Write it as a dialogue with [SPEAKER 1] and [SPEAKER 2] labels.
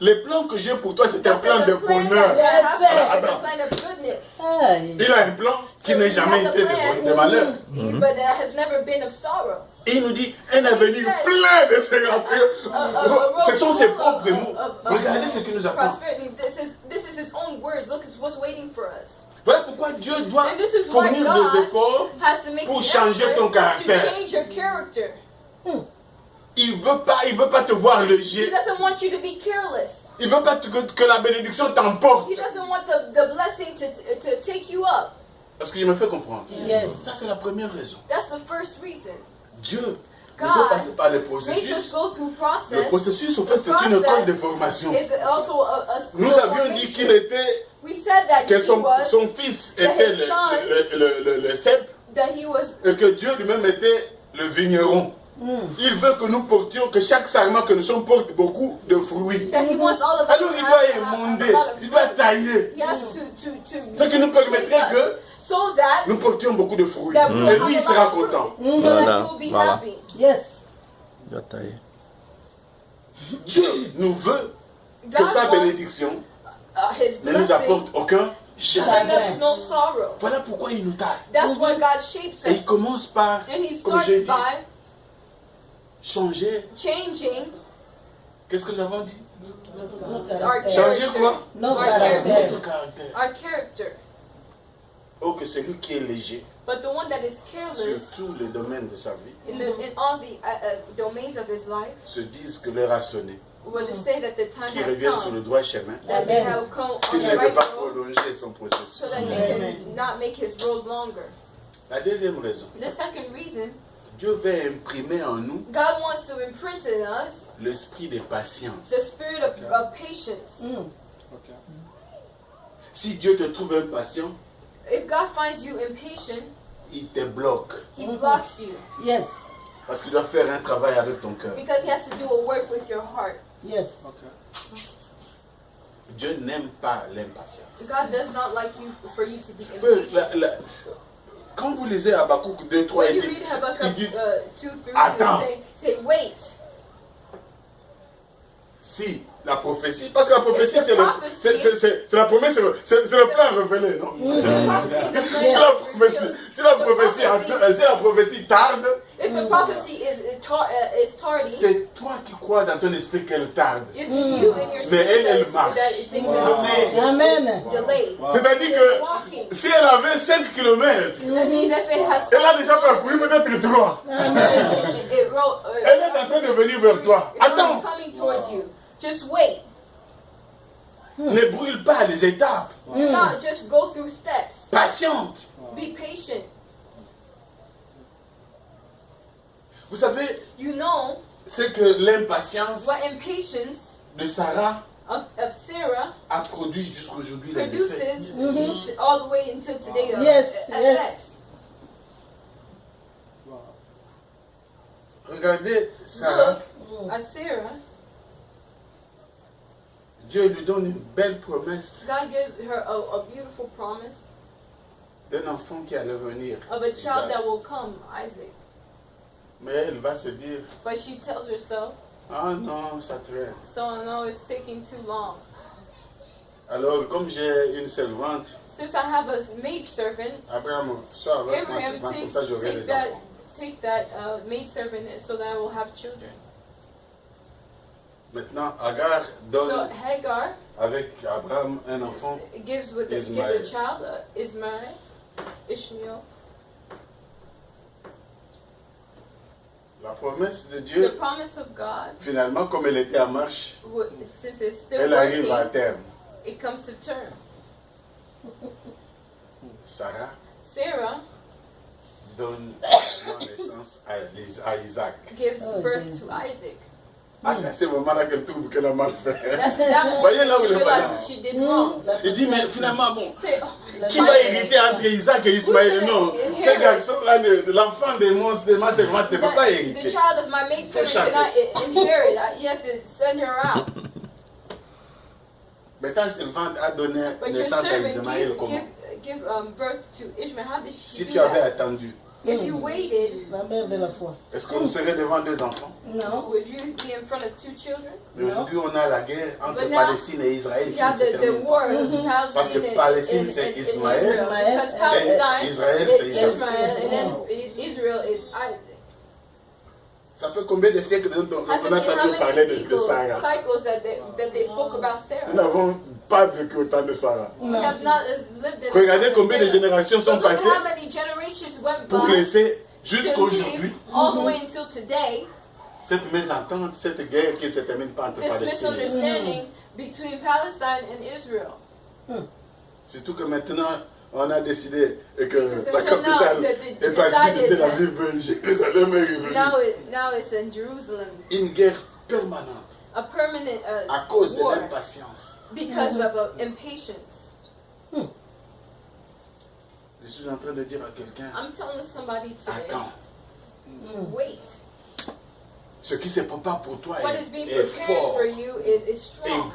[SPEAKER 1] les plans que j'ai pour toi, c'est un plan de bonheur. Attends. Il a un plan qui n'a jamais été de malheur. Et il nous dit un avenir plein d'espérance. Ce sont ses propres mots. Regardez ce qui nous attend. Voilà pourquoi Dieu doit fournir des efforts pour changer ton caractère. Il veut pas te voir léger. Il veut pas que la bénédiction t'emporte. Parce que je me fais comprendre. Ça, c'est la première raison. Dieu ne veut passer par le processus. Le processus, au fait, c'est une école de formation. Nous avions dit qu'il était, que son fils était le cep, et que Dieu lui-même était le vigneron. Il veut que nous portions, que chaque sarment que nous sommes porte beaucoup de fruits. Alors il doit émonder, il doit tailler. Ce qui nous permettrait que nous portions beaucoup de fruits. Et lui, il sera content.
[SPEAKER 2] Voilà.
[SPEAKER 3] Yes.
[SPEAKER 2] Il doit tailler.
[SPEAKER 1] Dieu nous veut que sa bénédiction ne nous apporte aucun chagrin. Voilà pourquoi il nous taille. Et il commence par, comme j'ai dit, changer. Qu'est-ce que nous avons dit? Changer quoi?
[SPEAKER 3] Notre
[SPEAKER 1] Notre
[SPEAKER 3] caractère.
[SPEAKER 1] caractère. Oh, que celui qui est léger,
[SPEAKER 4] But the one that is careless
[SPEAKER 1] sur tous les domaines de sa vie,
[SPEAKER 4] in all the domains of his life,
[SPEAKER 1] se disent que l'heure a sonné,
[SPEAKER 4] will say that the time
[SPEAKER 1] qui
[SPEAKER 4] has
[SPEAKER 1] reviennent sur
[SPEAKER 4] come,
[SPEAKER 1] le droit chemin,
[SPEAKER 4] that they have come
[SPEAKER 1] s'il
[SPEAKER 4] on
[SPEAKER 1] ne
[SPEAKER 4] the
[SPEAKER 1] veut
[SPEAKER 4] right
[SPEAKER 1] pas
[SPEAKER 4] road,
[SPEAKER 1] prolonger son processus.
[SPEAKER 4] so that they can not make his road longer.
[SPEAKER 1] La deuxième raison,
[SPEAKER 4] The second reason,
[SPEAKER 1] Dieu veut imprimer en nous
[SPEAKER 4] God wants to imprint in us
[SPEAKER 1] l'esprit de patience.
[SPEAKER 4] the spirit of patience.
[SPEAKER 1] Si Dieu te trouve impatient,
[SPEAKER 4] If God finds you impatient,
[SPEAKER 1] il te bloque.
[SPEAKER 4] he blocks you
[SPEAKER 3] Yes.
[SPEAKER 1] Parce qu'il doit faire un travail avec ton cœur.
[SPEAKER 4] because he has to do a work with your heart.
[SPEAKER 3] Yes.
[SPEAKER 1] Dieu n'aime pas l'impatience.
[SPEAKER 4] God does not like you for you to be
[SPEAKER 1] Peu,
[SPEAKER 4] impatient.
[SPEAKER 1] Quand vous lisez Habakkuk 2, 3,
[SPEAKER 4] When
[SPEAKER 1] il
[SPEAKER 4] you
[SPEAKER 1] dit,
[SPEAKER 4] read Habakkuk
[SPEAKER 1] dit,
[SPEAKER 4] 2, 3,
[SPEAKER 1] attends.
[SPEAKER 4] say wait.
[SPEAKER 1] si la prophétie, parce que la prophétie c'est la promesse, c'est le plan révélé, non? Si la prophétie tarde,
[SPEAKER 4] if the prophecy is tardy,
[SPEAKER 1] c'est toi qui crois dans ton esprit qu'elle tarde.
[SPEAKER 4] it's you in your
[SPEAKER 1] Mais
[SPEAKER 4] spirit
[SPEAKER 1] elle
[SPEAKER 4] that
[SPEAKER 1] marche.
[SPEAKER 4] things are
[SPEAKER 3] Amen.
[SPEAKER 4] delayed.
[SPEAKER 1] C'est-à-dire que si elle avait 5 km,
[SPEAKER 4] That means if it has
[SPEAKER 1] elle a déjà parcouru peut-être 3. Elle est en train de venir vers toi. Attends,
[SPEAKER 4] coming towards you. Just wait.
[SPEAKER 1] ne brûle pas les étapes.
[SPEAKER 4] Do not just go through steps.
[SPEAKER 1] Patiente.
[SPEAKER 4] Be patient.
[SPEAKER 1] Vous savez,
[SPEAKER 4] You know
[SPEAKER 1] c'est que l'impatience
[SPEAKER 4] what impatience
[SPEAKER 1] de Sarah
[SPEAKER 4] of Sarah
[SPEAKER 1] a produit jusqu'aujourd'hui les effets.
[SPEAKER 4] produces all the way until today.
[SPEAKER 3] Yes,
[SPEAKER 4] Effects.
[SPEAKER 1] Regardez Sarah,
[SPEAKER 4] Look at Sarah.
[SPEAKER 1] Dieu lui donne une belle promesse
[SPEAKER 4] God gives her a beautiful promise
[SPEAKER 1] d'un enfant qui allait venir.
[SPEAKER 4] of a child
[SPEAKER 1] Isaac.
[SPEAKER 4] that will come, Isaac.
[SPEAKER 1] Mais elle va se dire,
[SPEAKER 4] But she tells herself,
[SPEAKER 1] ah non, ça traîne.
[SPEAKER 4] so no, it's taking too long.
[SPEAKER 1] Alors, comme j'ai une servante,
[SPEAKER 4] Since I have a maid servant,
[SPEAKER 1] Abraham, sois avec moi,
[SPEAKER 4] Abraham,
[SPEAKER 1] comme ça j'aurai les enfants.
[SPEAKER 4] take that maid servant so that I will have children.
[SPEAKER 1] Maintenant, Agar
[SPEAKER 4] So
[SPEAKER 1] donne
[SPEAKER 4] Hagar
[SPEAKER 1] avec Abraham un enfant.
[SPEAKER 4] gives a
[SPEAKER 1] Ismael.
[SPEAKER 4] child, Ishmael.
[SPEAKER 1] La promesse de
[SPEAKER 4] The
[SPEAKER 1] Dieu,
[SPEAKER 4] promise of God,
[SPEAKER 1] finalement, comme elle était en marche,
[SPEAKER 4] since it's still
[SPEAKER 1] elle arrive à
[SPEAKER 4] working,
[SPEAKER 1] terme.
[SPEAKER 4] it comes to term.
[SPEAKER 1] Sarah
[SPEAKER 4] Sarah
[SPEAKER 1] donne naissance à Isaac.
[SPEAKER 4] gives
[SPEAKER 3] Oh,
[SPEAKER 4] birth
[SPEAKER 3] Jesus.
[SPEAKER 4] to Isaac.
[SPEAKER 1] Ah, c'est à ce moment-là qu'elle trouve qu'elle a mal fait.
[SPEAKER 4] That's that moment
[SPEAKER 1] Voyez là où
[SPEAKER 4] she
[SPEAKER 1] elle va.
[SPEAKER 4] realizes she did wrong.
[SPEAKER 1] Il dit, mais finalement, bon,
[SPEAKER 4] Say,
[SPEAKER 1] qui va hériter entre Isaac et Ismaël? Non, ce garçon-là, l'enfant de ma servante ne peut pas
[SPEAKER 4] the
[SPEAKER 1] hériter.
[SPEAKER 4] child of my maidservant cannot inherit. You have to send her out.
[SPEAKER 1] Mais ta servante a donné
[SPEAKER 4] But your
[SPEAKER 1] naissance à
[SPEAKER 4] servant
[SPEAKER 1] Ismaël comment?
[SPEAKER 4] give birth to Ishmael. How did she
[SPEAKER 1] Si
[SPEAKER 4] do
[SPEAKER 1] tu avais
[SPEAKER 4] that?
[SPEAKER 1] attendu,
[SPEAKER 4] If you waited,
[SPEAKER 1] est-ce que vous serez devant 2 enfants?
[SPEAKER 4] No. Would you be in front of 2 children?
[SPEAKER 1] Mais aujourd'hui, on a la guerre entre Palestine et Israël qui
[SPEAKER 4] se termine pas.
[SPEAKER 1] Parce que Palestine, c'est Ismaël, et Israël, c'est Ismaël.
[SPEAKER 4] And then Israel is Isaac.
[SPEAKER 1] Ça fait combien de siècles on a entendu parler de Sarah? Nous n'avons pas vécu autant de Sarah. Regardez combien de générations sont passées pour laisser jusqu'aujourd'hui cette mésentente, cette guerre qui ne se termine pas entre Palestine et Israël. Surtout que maintenant, on a décidé que la capitale est partie de Tel Aviv, Jérusalem est revenue.
[SPEAKER 4] Now it's in Jerusalem.
[SPEAKER 1] Une guerre permanente.
[SPEAKER 4] A permanent
[SPEAKER 1] à cause de l'impatience.
[SPEAKER 4] Because of impatience.
[SPEAKER 1] Je suis en train de dire à quelqu'un.
[SPEAKER 4] I'm telling somebody today.
[SPEAKER 1] Attends.
[SPEAKER 4] Wait.
[SPEAKER 1] Ce qui se prépare pour toi
[SPEAKER 4] est fort. For you is strong.